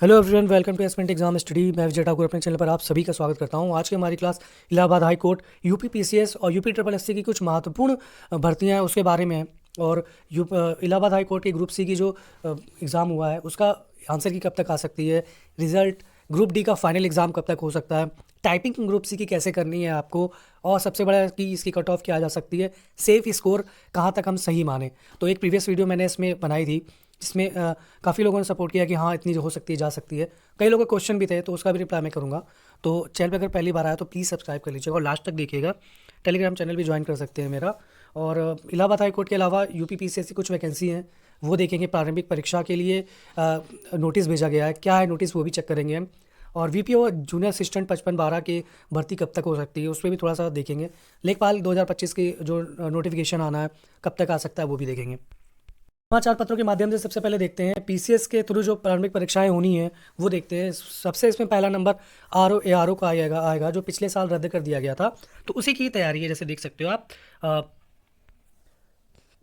Hello everyone, welcome to aspirant exam study. मैं विजय ठाकुर अपने channel पर आप सभी का स्वागत करता हूं। आज की हमारी class Allahabad high court, UP PCS और यूपी ट्रिपल एससी की कुछ महत्वपूर्ण भर्तियां हैं उसके बारे में है। और इलाहाबाद हाई कोर्ट के ग्रुप सी की जो एग्ज़ाम हुआ है उसका आंसर की कब तक आ सकती है, रिजल्ट ग्रुप डी का फाइनल एग्ज़ाम कब तक हो सकता है, टाइपिंग ग्रुप सी की कैसे करनी है आपको, और सबसे बड़ा कि इसकी कट ऑफ क्या आ जा सकती है, सेफ स्कोर कहाँ तक हम सही माने। तो एक प्रीवियस वीडियो मैंने इसमें बनाई थी जिसमें काफ़ी लोगों ने सपोर्ट किया कि हाँ इतनी जो हो सकती है जा सकती है। कई लोगों के क्वेश्चन भी थे तो उसका भी रिप्लाई मैं करूँगा। तो चैनल पे अगर पहली बार आया तो प्लीज़ सब्सक्राइब कर लीजिएगा और लास्ट तक देखिएगा। टेलीग्राम चैनल भी ज्वाइन कर सकते हैं मेरा। और इलाहाबाद हाई कोर्ट के अलावा यूपी पीसीएस की कुछ वैकेंसी हैं वो देखेंगे। प्रारंभिक परीक्षा के लिए नोटिस भेजा गया है, क्या है नोटिस वो भी चेक करेंगे हम। और वीपीओ जूनियर असिस्टेंट 55-12 की भर्ती कब तक हो सकती है उस पर भी थोड़ा सा देखेंगे। लेखपाल 2025 की जो नोटिफिकेशन आना है कब तक आ सकता है वो भी देखेंगे। समाचार पत्रों के माध्यम से सबसे पहले देखते हैं पीसीएस के थ्रू जो प्रारंभिक परीक्षाएं होनी है वो देखते हैं। सबसे इसमें पहला नंबर आरओ का आएगा जो पिछले साल रद्द कर दिया गया था, तो उसी की तैयारी है। जैसे देख सकते हो आप,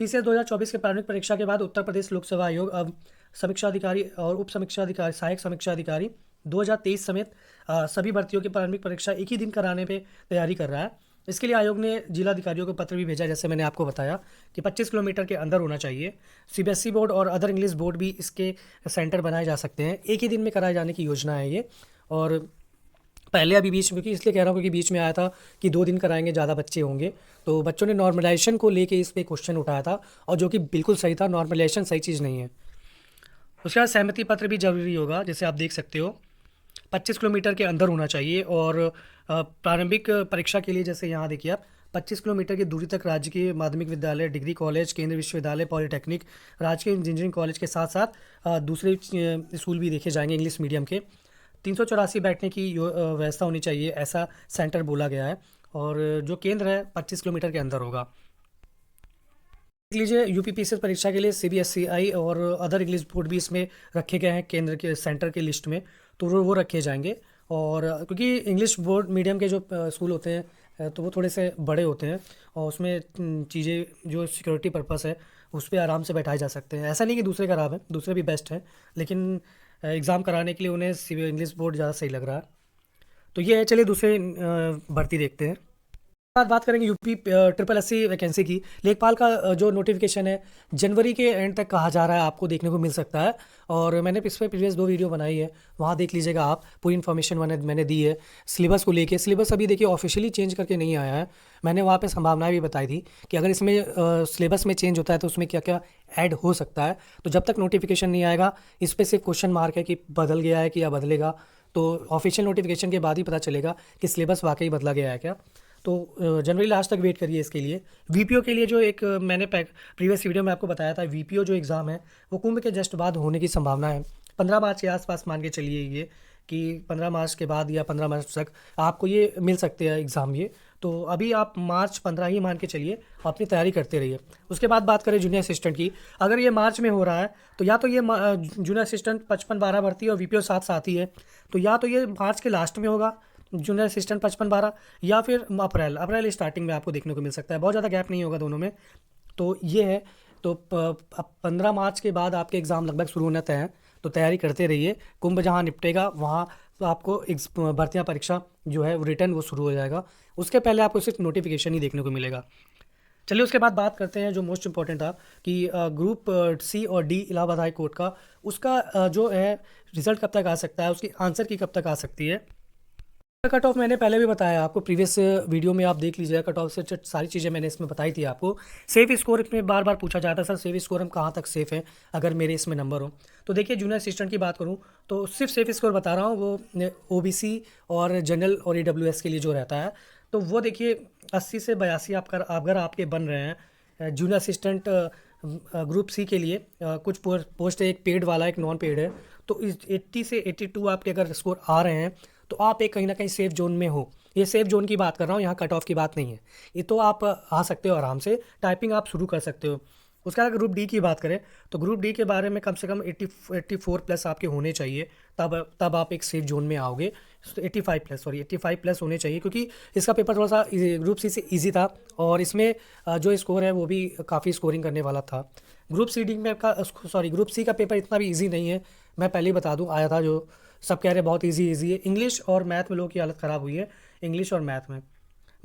पीसीएस 2024 के प्रारंभिक परीक्षा के बाद उत्तर प्रदेश लोक सेवा आयोग अब समीक्षा अधिकारी और उप समीक्षा अधिकारी, सहायक समीक्षा अधिकारी 2023 समेत सभी भर्तियों की प्रारंभिक परीक्षा एक ही दिन कराने पे तैयारी कर रहा है। इसके लिए आयोग ने जिला अधिकारियों को पत्र भी भेजा, जैसे मैंने आपको बताया कि 25 किलोमीटर के अंदर होना चाहिए। सीबीएसई बोर्ड और अदर इंग्लिश बोर्ड भी इसके सेंटर बनाए जा सकते हैं। एक ही दिन में कराए जाने की योजना है ये। और पहले अभी बीच में, क्योंकि इसलिए कह रहा हूँ क्योंकि बीच में आया था कि 2 दिन कराएंगे ज़्यादा बच्चे होंगे, तो बच्चों ने नॉर्मलाइजेशन को लेके इस पे क्वेश्चन उठाया था और जो कि बिल्कुल सही था। नॉर्मलाइजेशन सही चीज़ नहीं है। उसके बाद सहमति पत्र भी जरूरी होगा, जैसे आप देख सकते हो 25 किलोमीटर के अंदर होना चाहिए। और प्रारंभिक परीक्षा के लिए जैसे यहाँ देखिए आप 25 किलोमीटर की दूरी तक राजकीय माध्यमिक विद्यालय, डिग्री कॉलेज, केंद्रीय विश्वविद्यालय, पॉलिटेक्निक, राजकीय इंजीनियरिंग कॉलेज के साथ साथ दूसरे स्कूल भी देखे जाएंगे इंग्लिश मीडियम के। 384 बैठने की व्यवस्था होनी चाहिए, ऐसा सेंटर बोला गया है। और जो केंद्र है 25 किलोमीटर के अंदर होगा। देख लीजिए यूपी पीसीएस परीक्षा के लिए सीबीएसई और अदर इंग्लिश बोर्ड भी इसमें रखे गए हैं केंद्र के सेंटर के लिस्ट में, तो वो रखे जाएंगे। और क्योंकि इंग्लिश बोर्ड मीडियम के जो स्कूल होते हैं तो वो थोड़े से बड़े होते हैं और उसमें चीज़ें जो सिक्योरिटी पर्पस है उस पर आराम से बैठाए जा सकते हैं। ऐसा नहीं कि दूसरे खराब हैं, दूसरे भी बेस्ट हैं, लेकिन एग्ज़ाम कराने के लिए उन्हें इंग्लिश बोर्ड ज़्यादा सही लग रहा है। तो ये है, चलिए दूसरे भर्ती देखते हैं। बात करेंगे यूपी ट्रिपल एससी वैकेंसी की। लेखपाल का जो नोटिफिकेशन है जनवरी के एंड तक कहा जा रहा है, आपको देखने को मिल सकता है। और मैंने इस पर प्रीवियस 2 वीडियो बनाई है, वहाँ देख लीजिएगा आप। पूरी इन्फॉर्मेशन मैंने दी है सिलेबस को लेके। सिलेबस अभी देखिए ऑफिशियली चेंज करके नहीं आया है। मैंने वहाँ पे संभावनाएं भी बताई थी कि अगर इसमें सिलेबस में चेंज होता है तो उसमें क्या क्या ऐड हो सकता है। तो जब तक नोटिफिकेशन नहीं आएगा इस पर सिर्फ क्वेश्चन मार्क है कि बदल गया है कि या बदलेगा। तो ऑफिशियल नोटिफिकेशन के बाद ही पता चलेगा कि सिलेबस वाकई बदला गया है क्या। तो जनवरी लास्ट तक वेट करिए इसके लिए। वीपीओ के लिए जो एक मैंने प्रीवियस वीडियो में आपको बताया था, वीपीओ जो एग्ज़ाम है वो कुंभ के जस्ट बाद होने की संभावना है। 15 मार्च के आसपास मान के चलिए ये, कि 15 मार्च के बाद या 15 मार्च तक आपको ये मिल सकते हैं एग्ज़ाम ये। तो अभी आप मार्च 15 ही मान के चलिए, अपनी तैयारी करते रहिए। उसके बाद बात करें जूनियर असिस्टेंट की। अगर ये मार्च में हो रहा है तो या तो ये जूनियर असिस्टेंट 55-12 भर्ती और वीपीओ साथ साथ ही है, तो या तो ये मार्च के लास्ट में होगा जूनियर असिस्टेंट 55-12, या फिर अप्रैल स्टार्टिंग में आपको देखने को मिल सकता है। बहुत ज़्यादा गैप नहीं होगा दोनों में। तो ये है। तो 15 मार्च के बाद आपके एग्ज़ाम लगभग शुरू होने तय हैं, तो तैयारी करते रहिए। कुंभ जहाँ निपटेगा वहाँ तो आपको भर्तियाँ परीक्षा जो है रिटर्न वो शुरू हो जाएगा। उसके पहले आपको सिर्फ नोटिफिकेशन ही देखने को मिलेगा। चलिए उसके बाद बात करते हैं जो मोस्ट इंपॉर्टेंट था कि ग्रुप सी और डी इलाहाबाद हाई कोर्ट का, उसका जो है रिजल्ट कब तक आ सकता है, उसकी आंसर की कब तक आ सकती है। कट ऑफ मैंने पहले भी बताया आपको, प्रीवियस वीडियो में आप देख लीजिएगा। कट ऑफ से सारी चीज़ें मैंने इसमें बताई थी आपको। सेफ स्कोर इसमें बार बार पूछा जाता है, सर सेफ स्कोर हम कहाँ तक सेफ हैं अगर मेरे इसमें नंबर हो। तो देखिए जूनियर असिस्टेंट की बात करूँ तो सिर्फ सेफ स्कोर बता रहा हूँ, वो ओबीसी और जनरल और ईडब्ल्यूएस के लिए जो रहता है। तो वो देखिए 80 से 82 आप अगर आपके बन रहे हैं जूनियर असिस्टेंट ग्रुप सी के लिए। कुछ पोस्ट है, एक पेड वाला एक नॉन पेड है। तो इस 80 से 82 आपके अगर स्कोर आ रहे हैं तो आप एक कहीं ना कहीं सेफ जोन में हो। ये सेफ जोन की बात कर रहा हूँ, यहाँ कट ऑफ की बात नहीं है। ये तो आप आ सकते हो आराम से, टाइपिंग आप शुरू कर सकते हो। उसके बाद ग्रुप डी की बात करें तो ग्रुप डी के बारे में कम से कम 84 प्लस आपके होने चाहिए, तब आप एक सेफ जोन में आओगे। 85 प्लस होने चाहिए, क्योंकि इसका पेपर थोड़ा सा ग्रुप सी से ईजी था, और इसमें जो स्कोर है वो भी काफ़ी स्कोरिंग करने वाला था। ग्रुप सी डी में का सॉरी ग्रुप सी का पेपर इतना भी ईजी नहीं है, मैं पहले ही बता दूं, आया था जो सब कह रहे हैं बहुत ईजी है। इंग्लिश और मैथ में लोगों की हालत ख़राब हुई है। इंग्लिश और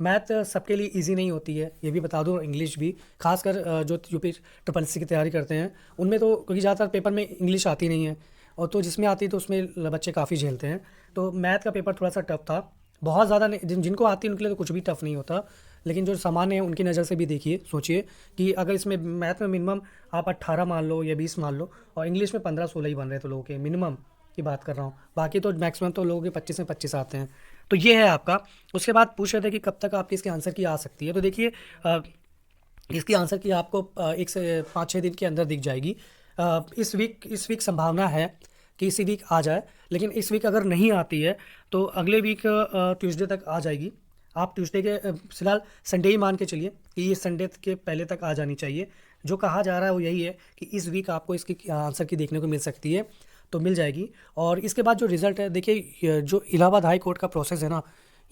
मैथ सबके लिए इजी नहीं होती है, ये भी बता दूं। इंग्लिश भी खासकर जो यूपी ट्रिपल सी की तैयारी करते हैं उनमें तो, क्योंकि ज़्यादातर पेपर में इंग्लिश आती नहीं है, और तो जिसमें आती है तो उसमें बच्चे काफ़ी झेलते हैं। तो मैथ का पेपर थोड़ा सा टफ था, बहुत ज़्यादा नहीं, जिनको आती है उनके लिए तो कुछ भी टफ नहीं होता, लेकिन जो सामान्य है उनकी नज़र से भी देखिए, सोचिए कि अगर इसमें मैथ में मिनिमम आप 18 मान लो या 20 मान लो, और इंग्लिश में 15-16 ही बन रहे थे लोगों के, मिनिमम की बात कर रहा हूँ, बाकी तो मैक्सिमम तो लोगों के 25 में 25 आते हैं। तो ये है आपका। उसके बाद पूछ रहे थे कि कब तक आपकी इसके आंसर की आ सकती है, तो देखिए इसकी आंसर की आपको 1 से 5-6 दिन के अंदर दिख जाएगी। इस वीक संभावना है कि इसी वीक आ जाए, लेकिन इस वीक अगर नहीं आती है तो अगले वीक ट्यूसडे तक आ जाएगी। आप ट्यूसडे के फिलहाल संडे ही मान के चलिए कि ये संडे के पहले तक आ जानी चाहिए। जो कहा जा रहा है वो यही है कि इस वीक आपको इसकी आंसर की देखने को मिल सकती है, तो मिल जाएगी। और इसके बाद जो रिज़ल्ट है, देखिए जो इलाहाबाद हाई कोर्ट का प्रोसेस है ना,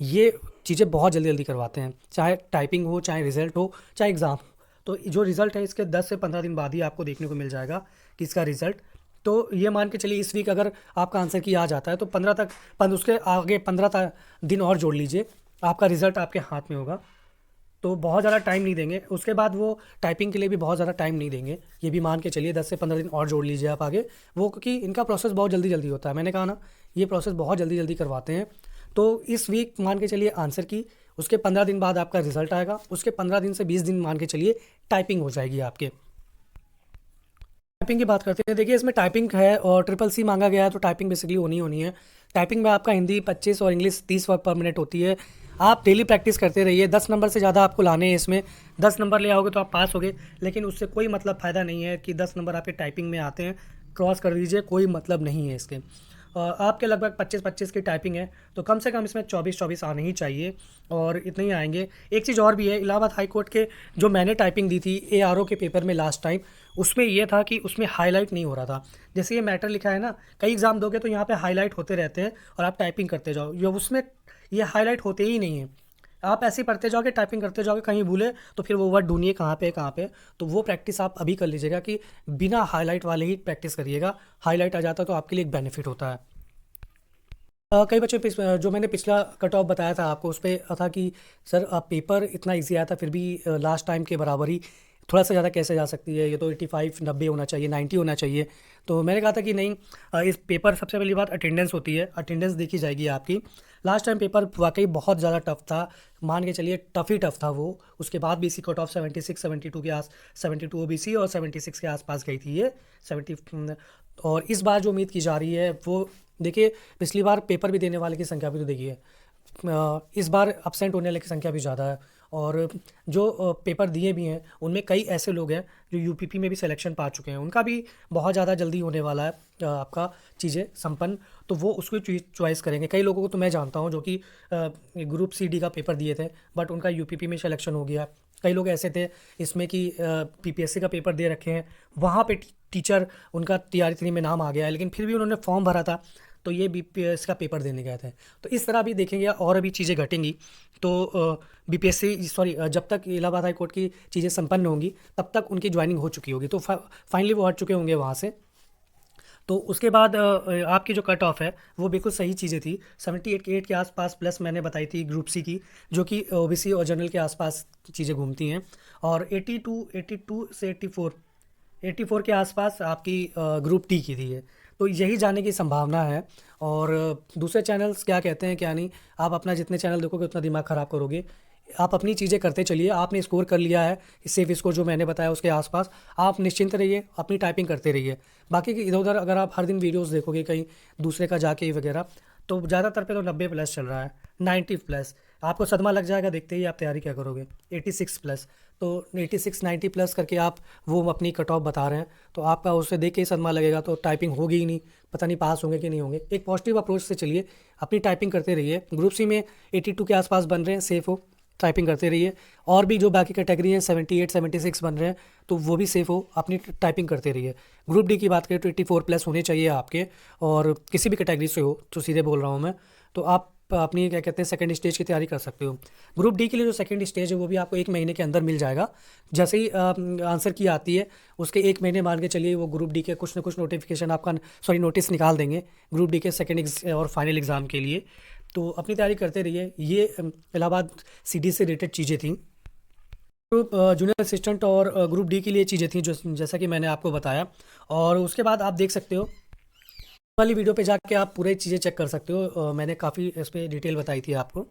ये चीज़ें बहुत जल्दी जल्दी करवाते हैं, चाहे टाइपिंग हो, चाहे रिज़ल्ट हो, चाहे एग्ज़ाम हो। तो जो रिज़ल्ट है इसके 10 से 15 दिन बाद ही आपको देखने को मिल जाएगा कि इसका रिज़ल्ट। तो ये मान के चलिए इस वीक अगर आपका आंसर की आ जाता है तो 15 उसके आगे 15 दिन और जोड़ लीजिए, आपका रिज़ल्ट आपके हाथ में होगा। तो बहुत ज़्यादा टाइम नहीं देंगे, उसके बाद वो टाइपिंग के लिए भी बहुत ज़्यादा टाइम नहीं देंगे, ये भी मान के चलिए 10 से 15 दिन और जोड़ लीजिए आप आगे। वो क्योंकि इनका प्रोसेस बहुत जल्दी जल्दी होता है, मैंने कहा ना, ये प्रोसेस बहुत जल्दी जल्दी करवाते हैं। तो इस वीक मान के चलिए आंसर की, उसके 15 दिन बाद आपका रिजल्ट आएगा, उसके 15 दिन से 20 दिन मान के चलिए टाइपिंग हो जाएगी आपके। टाइपिंग की बात करते हैं, देखिए इसमें टाइपिंग है और ट्रिपल सी मांगा गया है, तो टाइपिंग बेसिकली होनी होनी है। टाइपिंग में आपका हिंदी 25 और इंग्लिश 30 वर्ड पर मिनट होती है। आप डेली प्रैक्टिस करते रहिए, 10 नंबर से ज़्यादा आपको लाने हैं इसमें। 10 नंबर ले आओगे तो आप पास होगे, लेकिन उससे कोई मतलब फ़ायदा नहीं है कि 10 नंबर आपके टाइपिंग में आते हैं, क्रॉस कर दीजिए, कोई मतलब नहीं है इसके। आपके लगभग 25-25 की टाइपिंग है, तो कम से कम इसमें 24-24 आने ही चाहिए, और इतने ही आएंगे। एक चीज़ और भी है, इलाहाबाद हाई कोर्ट के जो मैंने टाइपिंग दी थी ARO के पेपर में लास्ट टाइम, उसमें ये था कि उसमें हाईलाइट नहीं हो रहा था। जैसे ये मैटर लिखा है ना, कई एग्ज़ाम दोगे तो यहाँ पे हाईलाइट होते रहते हैं और आप टाइपिंग करते जाओ, ये उसमें ये हाईलाइट होते ही नहीं है। आप ऐसे ही पढ़ते जाओगे, टाइपिंग करते जाओगे, कहीं भूले तो फिर वो वर्ड ढूंढिए कहाँ पे कहाँ पे। तो वो प्रैक्टिस आप अभी कर लीजिएगा कि बिना हाईलाइट वाले ही प्रैक्टिस करिएगा। हाईलाइट आ जाता है तो आपके लिए एक बेनिफिट होता है। कई बच्चे जो मैंने पिछला कट ऑफ बताया था आपको, उस पर था कि सर पेपर इतना इजी आया था फिर भी लास्ट टाइम के बराबर ही थोड़ा सा ज़्यादा कैसे जा सकती है, ये तो 85-90 होना चाहिए, 90 होना चाहिए। तो मैंने कहा था कि नहीं, इस पेपर सबसे पहली बात अटेंडेंस होती है, अटेंडेंस देखी जाएगी आपकी। लास्ट टाइम पेपर वाकई बहुत ज़्यादा टफ था, मान के चलिए टफ ही टफ था वो। उसके बाद BC कट ऑफ 76-72 के 72 OBC और 76 के आसपास गई थी ये 70। और इस बार जो उम्मीद की जा रही है वो, देखिए पिछली बार पेपर भी देने वाले की संख्या भी तो देखिए, इस बार अब्सेंट होने वाले की संख्या भी ज़्यादा है, और जो पेपर दिए भी हैं उनमें कई ऐसे लोग हैं जो UPP में भी सिलेक्शन पा चुके हैं, उनका भी बहुत ज़्यादा जल्दी होने वाला है आपका चीज़ें संपन्न, तो वो उसको चॉइस करेंगे। कई लोगों को तो मैं जानता हूँ जो कि ग्रुप CD का पेपर दिए थे बट उनका UPP में सिलेक्शन हो गया। कई लोग ऐसे थे इसमें कि PPSC का पेपर दे रखे हैं, वहाँ पे टीचर उनका TR3 में नाम आ गया है, लेकिन फिर भी उन्होंने फॉर्म भरा था, तो ये BPS का पेपर देने गए थे। तो इस तरह भी देखेंगे और अभी चीज़ें घटेंगी। तो जब तक इलाहाबाद हाई कोर्ट की चीज़ें संपन्न होंगी तब तक उनकी ज्वाइनिंग हो चुकी होगी, तो फाइनली वो हट चुके होंगे वहाँ से। तो उसके बाद आपकी जो कट ऑफ है वो बिल्कुल सही चीज़ें थी, 78 के आसपास प्लस मैंने बताई थी ग्रुप सी की, जो कि OBC और जनरल के आसपास चीज़ें घूमती हैं। और 82 से 84 के आसपास आपकी ग्रुप टी की थी है। तो यही जाने की संभावना है। और दूसरे चैनल्स क्या कहते हैं क्या नहीं, आप अपना जितने चैनल देखोगे उतना दिमाग ख़राब करोगे। आप अपनी चीज़ें करते चलिए, आपने स्कोर कर लिया है सेफ स्कोर जो मैंने बताया उसके आसपास, आप निश्चिंत रहिए, अपनी टाइपिंग करते रहिए। बाकी की इधर उधर अगर आप हर दिन वीडियोस देखोगे कहीं दूसरे का जाके वगैरह, तो ज़्यादातर पे तो 90 प्लस चल रहा है, 90 प्लस, आपको सदमा लग जाएगा देखते ही आप तैयारी क्या करोगे। 86 प्लस, तो 86-90 प्लस करके आप वो अपनी कट ऑफ बता रहे हैं, तो आपका उससे देख के ही सदमा लगेगा, तो टाइपिंग होगी ही नहीं, पता नहीं पास होंगे कि नहीं होंगे। एक पॉजिटिव अप्रोच से चलिए, अपनी टाइपिंग करते रहिए। ग्रुप सी में 82 के आसपास बन रहे हैं, सेफ़ हो, टाइपिंग करते रहिए। और भी जो बाकी कैटेगरी हैं 78 76 बन रहे हैं, तो वो भी सेफ़ हो, अपनी टाइपिंग करते रहिए। ग्रुप डी की बात करें तो 84+ होने चाहिए आपके, और किसी भी कैटेगरी से हो तो सीधे बोल रहा हूँ मैं, तो आप अपनी क्या कहते हैं सेकंड स्टेज की तैयारी कर सकते हो। ग्रुप डी के लिए जो सेकंड स्टेज है वो भी आपको 1 महीने के अंदर मिल जाएगा। जैसे ही आंसर की आती है उसके 1 महीने मान के चलिए वो ग्रुप डी के कुछ ना कुछ नोटिफिकेशन आपका नोटिस निकाल देंगे ग्रुप डी के सेकंड और फाइनल एग्ज़ाम के लिए। तो अपनी तैयारी करते रहिए। ये इलाहाबाद सीडी से रिलेटेड चीज़ें थी। ग्रुप जूनियर असिस्टेंट और ग्रुप डी के लिए चीज़ें थी जो जैसा कि मैंने आपको बताया। और उसके बाद आप देख सकते हो वाली वीडियो पे जाके आप पूरी चीज़ें चेक कर सकते हो। मैंने काफ़ी इस पर डिटेल बताई थी आपको।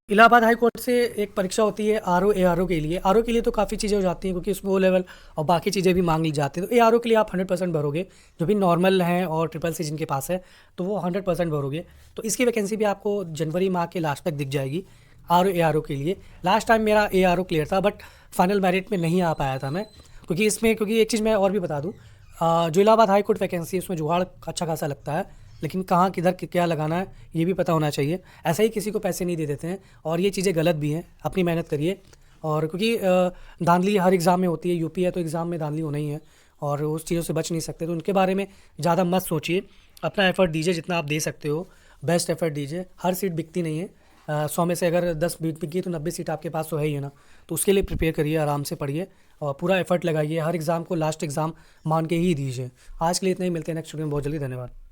इलाहाबाद हाई कोर्ट से एक परीक्षा होती है R O A R O के लिए। आर ओ के लिए तो काफ़ी चीज़ें हो जाती हैं क्योंकि उसमें वो लेवल और बाकी चीज़ें भी मांग ली जाती हैं। तो ए आर ओ के लिए आप 100% भरोगे, जो भी नॉर्मल हैं और ट्रिपल सी जिनके पास है तो वो 100% भरोगे। तो इसकी वैकेंसी भी आपको जनवरी माह के लास्ट तक दिख जाएगी R O A R O के लिए। लास्ट टाइम मेरा ए आर ओ क्लियर था बट फाइनल मेरिट में नहीं आ पाया था मैं, क्योंकि एक चीज़ मैं और भी बता दूँ, जो इलाहाबाद हाई कोर्ट वैकेंसी है उसमें जुगाड़ अच्छा खासा लगता है, लेकिन कहाँ किधर क्या लगाना है ये भी पता होना चाहिए। ऐसा ही किसी को पैसे नहीं दे देते हैं, और ये चीज़ें गलत भी हैं। अपनी मेहनत करिए, और क्योंकि धांधली हर एग्ज़ाम में होती है, यूपी है तो एग्ज़ाम में धांधली होना ही है और उस चीज़ों से बच नहीं सकते, तो उनके बारे में ज़्यादा मत सोचिए। अपना एफ़र्ट दीजिए जितना आप दे सकते हो, बेस्ट एफ़र्ट दीजिए। हर सीट बिकती नहीं है। 100 में से अगर 10 बिक गई तो 90 सीट आपके पास तो है ही है ना। तो उसके लिए प्रिपेयर करिए, आराम से पढ़िए और पूरा एफ़र्ट लगाइए। हर एग्ज़ाम को लास्ट एग्ज़ाम मान के ही दीजिए। आज के लिए इतना ही, मिलते हैं नेक्स्ट वीडियो में बहुत जल्दी। धन्यवाद।